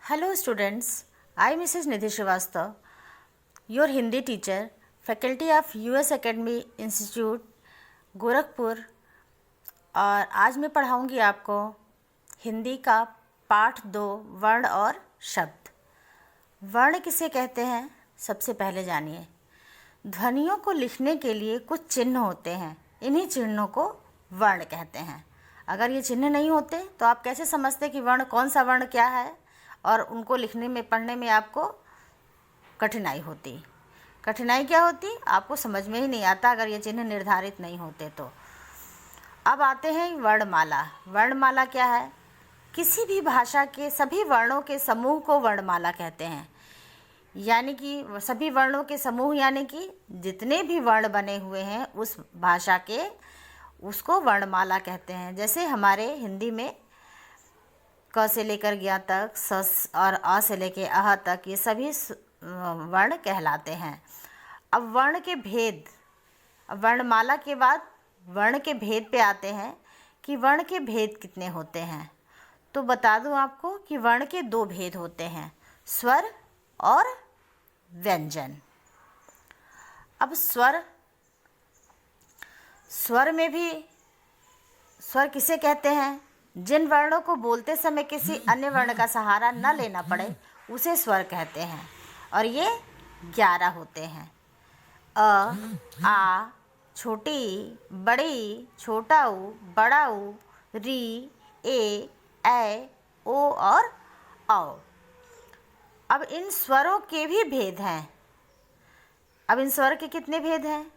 Hello students, I Mrs. Nidhi Srivastava, your Hindi teacher, faculty of US Academy Institute, Gorakhpur. और आज मैं पढ़ाऊंगी आपको हिंदी का पाठ 2 वर्ण और शब्द। वर्ण किसे कहते हैं, सबसे पहले जानिए। ध्वनियों को लिखने के लिए कुछ चिन्ह होते हैं, इन्हीं चिन्हों को वर्ण कहते हैं। अगर ये चिन्ह नहीं होते तो आप कैसे समझते कि वर्ण कौन सा वर्ण क्या है, और उनको लिखने में पढ़ने में आपको कठिनाई होती। कठिनाई क्या होती, आपको समझ में ही नहीं आता अगर ये चिन्ह निर्धारित नहीं होते तो। अब आते हैं वर्णमाला। वर्णमाला क्या है? किसी भी भाषा के सभी वर्णों के समूह को वर्णमाला कहते हैं। यानी कि सभी वर्णों के समूह, यानी कि जितने भी वर्ण बने हुए हैं उस भाषा के, उसको वर्णमाला कहते हैं। जैसे हमारे हिंदी में क से लेकर ज्ञ तक, स और अ से लेकर अह तक, ये सभी वर्ण कहलाते हैं। अब वर्ण के भेद, वर्णमाला के बाद वर्ण के भेद पे आते हैं कि वर्ण के भेद कितने होते हैं। तो बता दूं आपको कि वर्ण के 2 भेद होते हैं, स्वर और व्यंजन। अब स्वर में भी, स्वर किसे कहते हैं? जिन वर्णों को बोलते समय किसी अन्य वर्ण का सहारा न लेना पड़े उसे स्वर कहते हैं, और ये 11 होते हैं। अ, आ, छोटी, बड़ी, छोटा ऊ, बड़ा ऊ, री, ए, ओ और औ। अब इन स्वरों के भी भेद हैं। अब इन स्वर के कितने भेद हैं?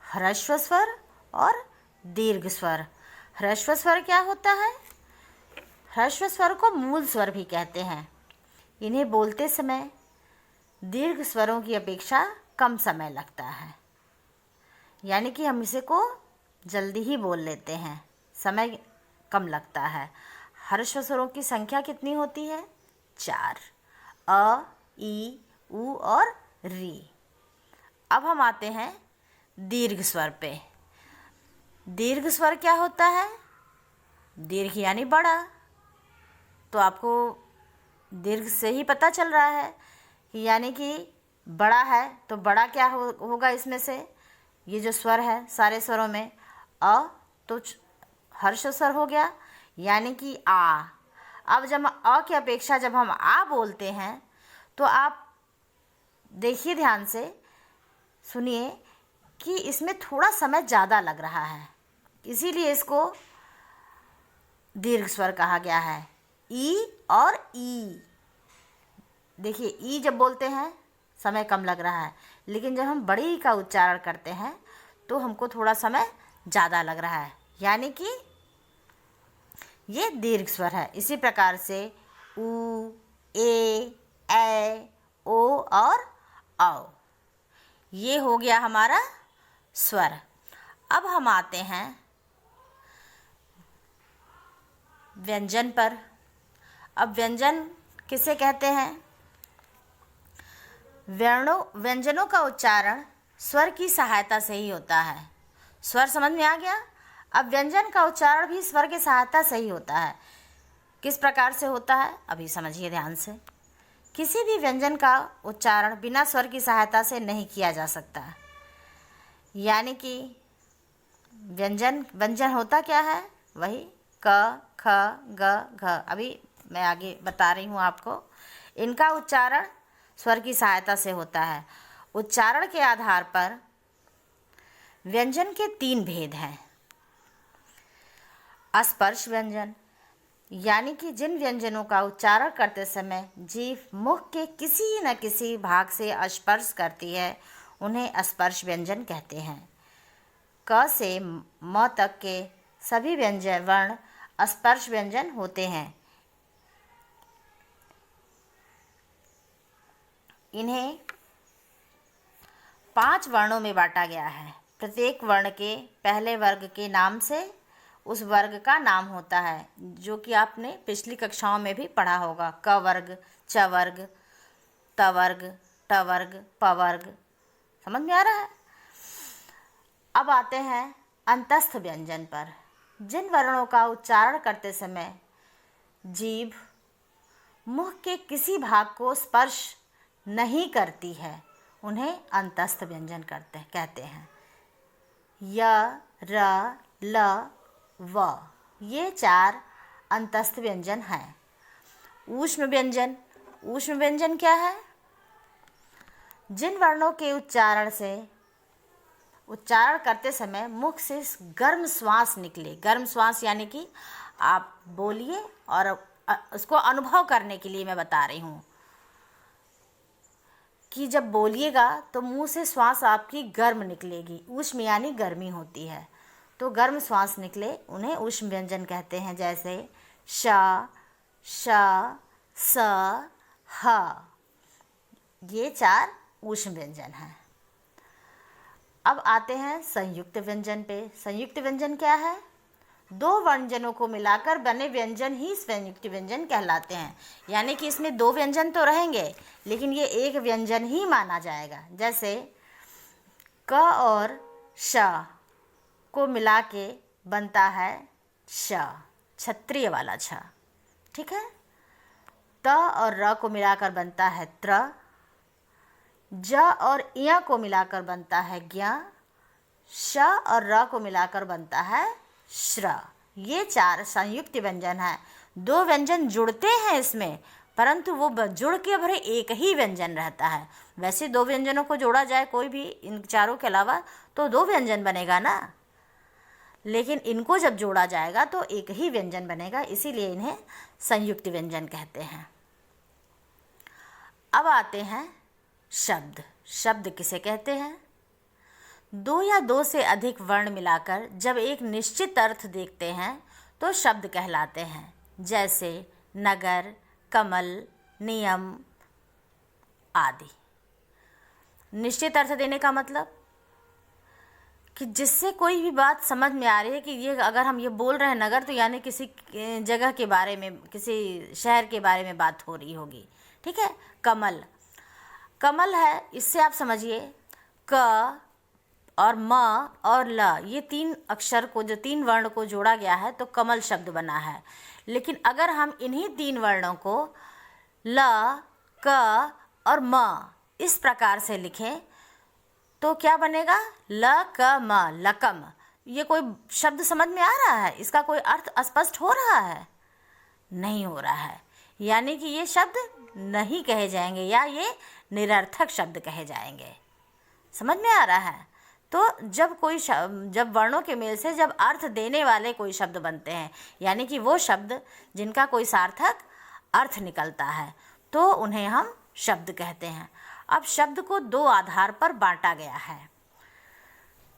ह्रस्व स्वर और दीर्घ स्वर। ह्रस्व स्वर क्या होता है? ह्रस्व स्वर को मूल स्वर भी कहते हैं। इन्हें बोलते समय दीर्घ स्वरों की अपेक्षा कम समय लगता है, यानी कि हम इसे को जल्दी ही बोल लेते हैं, समय कम लगता है। ह्रस्व स्वरों की संख्या कितनी होती है? 4, अ, ई, उ और री। अब हम आते हैं दीर्घ स्वर पे। दीर्घ स्वर क्या होता है? दीर्घ यानी बड़ा। तो आपको दीर्घ से ही पता चल रहा है कि यानी कि बड़ा है, तो बड़ा क्या होगा इसमें से? ये जो स्वर है सारे स्वरों में, अ तो हर्ष स्वर हो गया, यानी कि आ। अब जब अ की अपेक्षा जब हम आ बोलते हैं तो आप देखिए, ध्यान से सुनिए कि इसमें थोड़ा समय ज़्यादा लग रहा है, इसीलिए इसको दीर्घ स्वर कहा गया है। ई और ई, देखिए ई जब बोलते हैं समय कम लग रहा है, लेकिन जब हम बड़ी का उच्चारण करते हैं तो हमको थोड़ा समय ज़्यादा लग रहा है, यानी कि ये दीर्घ स्वर है। इसी प्रकार से उ, ए, ओ और औ, ये हो गया हमारा स्वर। अब हम आते हैं व्यंजन पर। अब व्यंजन किसे कहते हैं? व्यंजनों का उच्चारण स्वर की सहायता से ही होता है। स्वर समझ में आ गया? अब व्यंजन का उच्चारण भी स्वर की सहायता से ही होता है। किस प्रकार से होता है, अभी समझिए ध्यान से। किसी भी व्यंजन का उच्चारण बिना स्वर की सहायता से नहीं किया जा सकता, यानी कि व्यंजन होता क्या है? वही क, ख, ग, घ। अभी मैं आगे बता रही हूँ आपको। इनका उच्चारण स्वर की सहायता से होता है। उच्चारण के आधार पर व्यंजन के 3 भेद हैं। स्पर्श व्यंजन, यानी कि जिन व्यंजनों का उच्चारण करते समय जीभ मुख के किसी न किसी भाग से स्पर्श करती है, उन्हें स्पर्श व्यंजन कहते हैं। क से म तक के सभी व्यंजन वर्ण स्पर्श व्यंजन होते हैं। इन्हें 5 वर्णों में बांटा गया है। प्रत्येक वर्ण के पहले वर्ग के नाम से उस वर्ग का नाम होता है, जो कि आपने पिछली कक्षाओं में भी पढ़ा होगा। क वर्ग, च वर्ग, त वर्ग, ट वर्ग, प वर्ग। समझ में आ रहा है? अब आते हैं अंतस्थ व्यंजन पर। जिन वर्णों का उच्चारण करते समय जीभ मुख के किसी भाग को स्पर्श नहीं करती है, उन्हें अंतस्थ व्यंजन कहते हैं। य, र, ल, व ये 4 अंतस्थ व्यंजन हैं। ऊष्म व्यंजन, ऊष्म व्यंजन क्या है? जिन वर्णों के उच्चारण करते समय मुख से गर्म श्वास निकले, गर्म श्वास यानी कि आप बोलिए और उसको अनुभव करने के लिए मैं बता रही हूँ कि जब बोलिएगा तो मुंह से श्वास आपकी गर्म निकलेगी। ऊष्म यानी गर्मी होती है, तो गर्म श्वास निकले, उन्हें ऊष्म व्यंजन कहते हैं। जैसे श, श, स, ह, ये 4 ऊष्म व्यंजन हैं। अब आते हैं संयुक्त व्यंजन पे। संयुक्त व्यंजन क्या है? 2 व्यंजनों को मिलाकर बने व्यंजन ही संयुक्त व्यंजन कहलाते हैं। यानी कि इसमें 2 व्यंजन तो रहेंगे, लेकिन ये एक व्यंजन ही माना जाएगा। जैसे क और श को मिला के बनता है श, क्षत्रिय वाला छ, ठीक है। त और र को मिलाकर बनता है त्र, ज और य को मिलाकर बनता है ज्ञ, श और र को मिलाकर बनता है श्र। ये 4 संयुक्त व्यंजन हैं। 2 व्यंजन जुड़ते हैं इसमें, परंतु वो जुड़ के भरे एक ही व्यंजन रहता है। वैसे 2 व्यंजनों को जोड़ा जाए कोई भी इन 4 के अलावा तो 2 व्यंजन बनेगा ना, लेकिन इनको जब जोड़ा जाएगा तो एक ही व्यंजन बनेगा, इसीलिए इन्हें संयुक्त व्यंजन कहते हैं। अब आते हैं शब्द। शब्द किसे कहते हैं? 2 या 2 से अधिक वर्ण मिलाकर जब एक निश्चित अर्थ देखते हैं तो शब्द कहलाते हैं। जैसे नगर, कमल, नियम आदि। निश्चित अर्थ देने का मतलब कि जिससे कोई भी बात समझ में आ रही है कि ये अगर हम ये बोल रहे हैं नगर, तो यानी किसी जगह के बारे में, किसी शहर के बारे में बात हो रही होगी, ठीक है। कमल, कमल है, इससे आप समझिए क और म और ल, ये 3 अक्षर को, जो 3 वर्ण को जोड़ा गया है तो कमल शब्द बना है। लेकिन अगर हम इन्हीं 3 वर्णों को ल, क और म इस प्रकार से लिखें तो क्या बनेगा? ल, क, म, लकम। ये कोई शब्द समझ में आ रहा है? इसका कोई अर्थ स्पष्ट हो रहा है? नहीं हो रहा है। यानी कि ये शब्द नहीं कहे जाएंगे या ये निरर्थक शब्द कहे जाएंगे। समझ में आ रहा है? तो जब वर्णों के मेल से जब अर्थ देने वाले कोई शब्द बनते हैं, यानी कि वो शब्द जिनका कोई सार्थक अर्थ निकलता है, तो उन्हें हम शब्द कहते हैं। अब शब्द को 2 आधार पर बांटा गया है।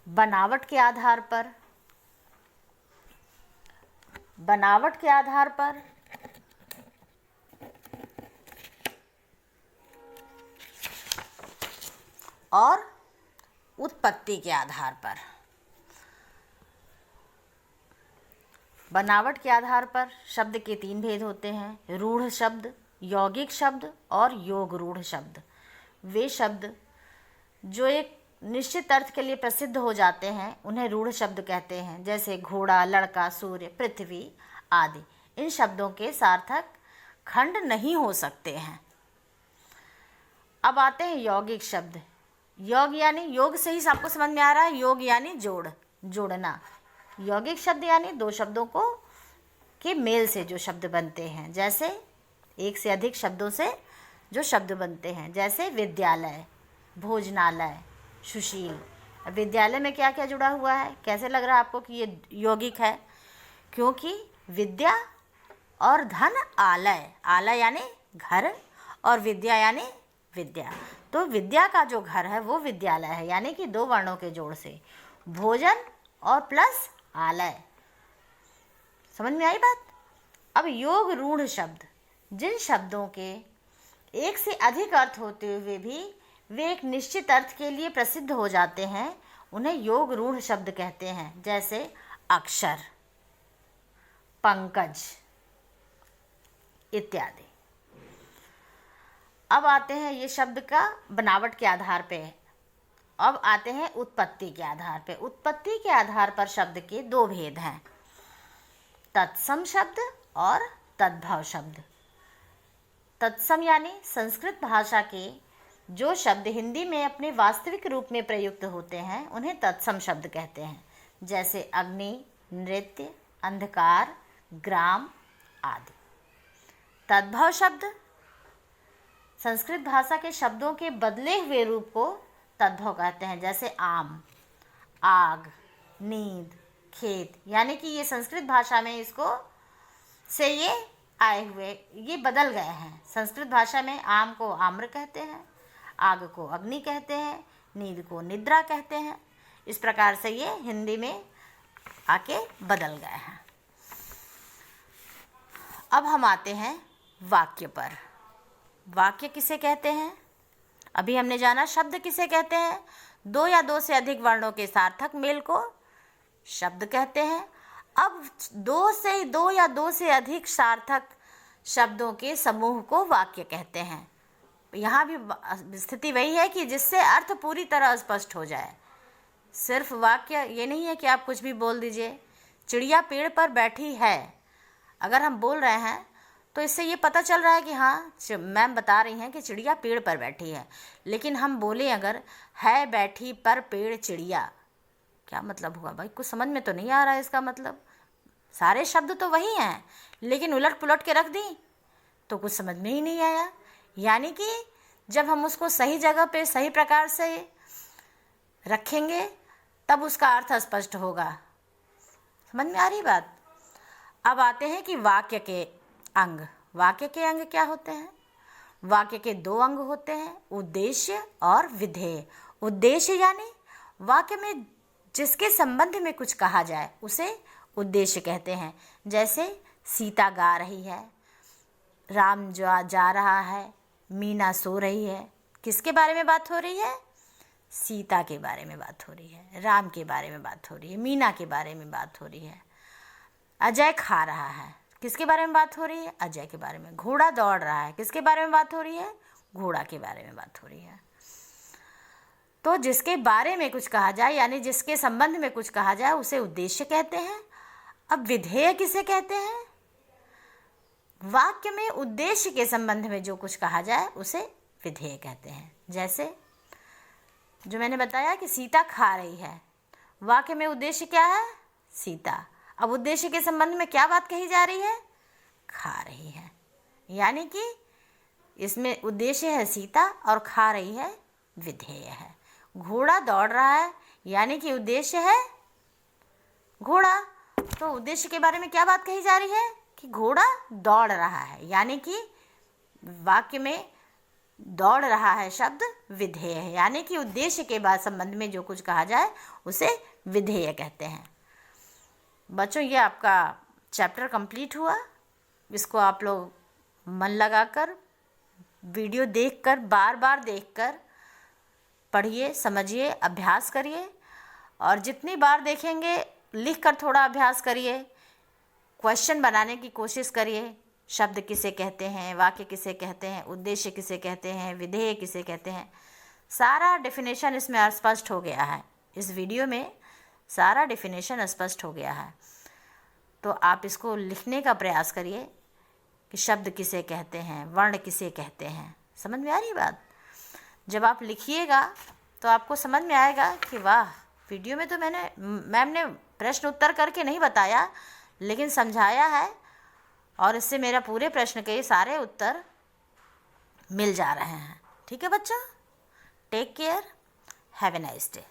बनावट के आधार पर, बनावट के आधार पर और उत्पत्ति के आधार पर। बनावट के आधार पर शब्द के 3 भेद होते हैं: रूढ़ शब्द, यौगिक शब्द और योग रूढ़ शब्द। वे शब्द जो एक निश्चित अर्थ के लिए प्रसिद्ध हो जाते हैं उन्हें रूढ़ शब्द कहते हैं। जैसे घोड़ा, लड़का, सूर्य, पृथ्वी आदि। इन शब्दों के सार्थक खंड नहीं हो सकते हैं। अब आते हैं यौगिक शब्द। योग यानी, योग से ही आपको समझ में आ रहा है, योग यानी जोड़ना। यौगिक शब्द यानी 2 शब्दों को के मेल से जो शब्द बनते हैं। जैसे 1 से अधिक शब्दों से जो शब्द बनते हैं, जैसे विद्यालय, भोजनालय, सुशील। विद्यालय में क्या क्या जुड़ा हुआ है? कैसे लग रहा है आपको कि ये यौगिक है? क्योंकि विद्या और धन आलय, आलय यानी घर और विद्या यानी विद्या, तो विद्या का जो घर है वो विद्यालय है। यानी कि 2 वर्णों के जोड़ से भोजन और प्लस आलय। समझ में आई बात? अब योग रूढ़ शब्द, जिन शब्दों के 1 से अधिक अर्थ होते हुए भी वे एक निश्चित अर्थ के लिए प्रसिद्ध हो जाते हैं, उन्हें योग रूढ़ शब्द कहते हैं। जैसे अक्षर, पंकज इत्यादि। अब आते हैं ये शब्द का बनावट के आधार पे। अब आते हैं उत्पत्ति के आधार पे। उत्पत्ति के आधार पर शब्द के 2 भेद हैं: तत्सम शब्द और तद्भव शब्द। तत्सम यानी संस्कृत भाषा के जो शब्द हिंदी में अपने वास्तविक रूप में प्रयुक्त होते हैं उन्हें तत्सम शब्द कहते हैं, जैसे अग्नि, नृत्य, अंधकार, ग्राम आदि। तद्भव शब्द संस्कृत भाषा के शब्दों के बदले हुए रूप को तद्भव कहते हैं, जैसे आम, आग, नींद, खेत, यानी कि ये संस्कृत भाषा में इसको से ये आए हुए, ये बदल गए हैं। संस्कृत भाषा में आम को आम्र कहते हैं, आग को अग्नि कहते हैं, नींद को निद्रा कहते हैं। इस प्रकार से ये हिंदी में आके बदल गए हैं। अब हम आते हैं वाक्य पर। वाक्य किसे कहते हैं? अभी हमने जाना शब्द किसे कहते हैं। दो या दो से अधिक वर्णों के सार्थक मेल को शब्द कहते हैं। अब दो या दो से अधिक सार्थक शब्दों के समूह को वाक्य कहते हैं। यहाँ भी स्थिति वही है कि जिससे अर्थ पूरी तरह स्पष्ट हो जाए। सिर्फ वाक्य ये नहीं है कि आप कुछ भी बोल दीजिए। चिड़िया पेड़ पर बैठी है, अगर हम बोल रहे हैं तो इससे ये पता चल रहा है कि हाँ मैम बता रही हैं कि चिड़िया पेड़ पर बैठी है। लेकिन हम बोले अगर है बैठी पर पेड़ चिड़िया, क्या मतलब हुआ भाई? कुछ समझ में तो नहीं आ रहा है इसका मतलब। सारे शब्द तो वही हैं, लेकिन उलट पुलट के रख दी तो कुछ समझ में ही नहीं आया। यानी कि जब हम उसको सही जगह पे सही प्रकार से रखेंगे तब उसका अर्थ स्पष्ट होगा। समझ में आ रही बात? अब आते हैं कि वाक्य के अंग। वाक्य के अंग क्या होते हैं? वाक्य के दो अंग होते हैं, उद्देश्य और विधेय। उद्देश्य यानी वाक्य में जिसके संबंध में कुछ कहा जाए उसे उद्देश्य कहते हैं। जैसे सीता गा रही है, राम जा रहा है, मीना सो रही है। किसके बारे में बात हो रही है? सीता के बारे में बात हो रही है, राम के बारे में बात हो रही है, मीना के बारे में बात हो रही है। अजय खा रहा है, किसके बारे में बात हो रही है? अजय के बारे में। घोड़ा दौड़ रहा है, किसके बारे में बात हो रही है? घोड़ा के बारे में बात हो रही है। तो जिसके बारे में कुछ कहा जाए यानी जिसके संबंध में कुछ कहा जाए उसे उद्देश्य कहते हैं। अब विधेय किसे कहते हैं? वाक्य में उद्देश्य के संबंध में जो कुछ कहा जाए उसे विधेय कहते हैं। जैसे जो मैंने बताया कि सीता खा रही है, वाक्य में उद्देश्य क्या है? सीता। अब उद्देश्य के संबंध में क्या बात कही जा रही है? खा रही है, यानी कि इसमें उद्देश्य है सीता और खा रही है विधेय है। घोड़ा दौड़ रहा है, यानी कि उद्देश्य है घोड़ा। तो उद्देश्य के बारे में क्या बात कही जा रही है? कि घोड़ा दौड़ रहा है, यानी कि वाक्य में दौड़ रहा है शब्द विधेय है, यानी कि उद्देश्य के बाद संबंध में जो कुछ कहा जाए उसे विधेय कहते हैं। बच्चों, ये आपका चैप्टर कंप्लीट हुआ। इसको आप लोग मन लगाकर वीडियो देखकर बार बार देखकर पढ़िए, समझिए, अभ्यास करिए। और जितनी बार देखेंगे लिखकर थोड़ा अभ्यास करिए, क्वेश्चन बनाने की कोशिश करिए। शब्द किसे कहते हैं, वाक्य किसे कहते हैं, उद्देश्य किसे कहते हैं, विधेय किसे कहते हैं, सारा डेफिनेशन इसमें स्पष्ट हो गया है। इस वीडियो में सारा डेफिनेशन स्पष्ट हो गया है। तो आप इसको लिखने का प्रयास करिए कि शब्द किसे कहते हैं, वर्ण किसे कहते हैं। समझ में आ रही बात? जब आप लिखिएगा तो आपको समझ में आएगा कि वाह, वीडियो में तो मैम ने प्रश्न उत्तर करके नहीं बताया, लेकिन समझाया है और इससे मेरा पूरे प्रश्न के सारे उत्तर मिल जा रहे हैं। ठीक है बच्चों, take care, have a nice day.